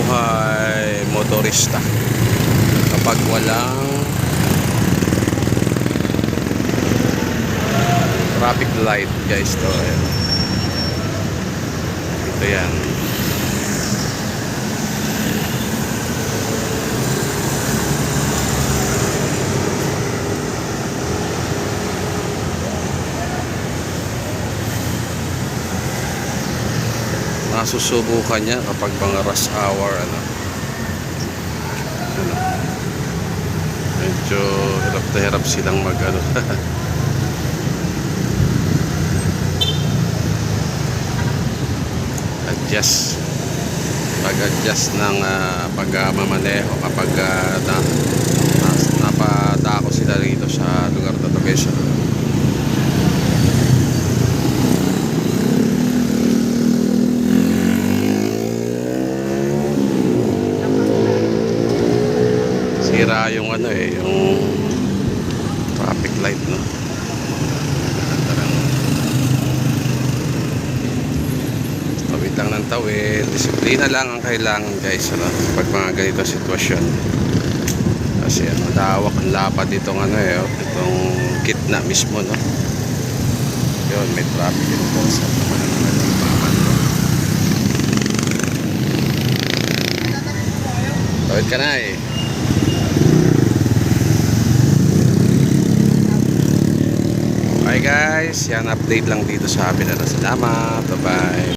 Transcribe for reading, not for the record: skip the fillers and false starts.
buhay motorista kapag walang traffic light, guys. To ayan. Ito yan. Nasusubukan niya kapag mga rush hour, ano, medyo hirap na hirap silang mag ano. Pag-adjust ng pagmamaneho kapag napadako sila rito sa lugar na to, guys. Sira yung ano yung traffic light, no. Tawid lang ng tawid, disiplina lang ang kailangan, guys, ano, pag mga ganito sitwasyon. Kasi malawak ang lapad ditong ano itong gitna mismo, no. Yun, may traffic dito sa tawid ka na Bye, guys, yan update lang dito sa amin. Salamat, bye bye.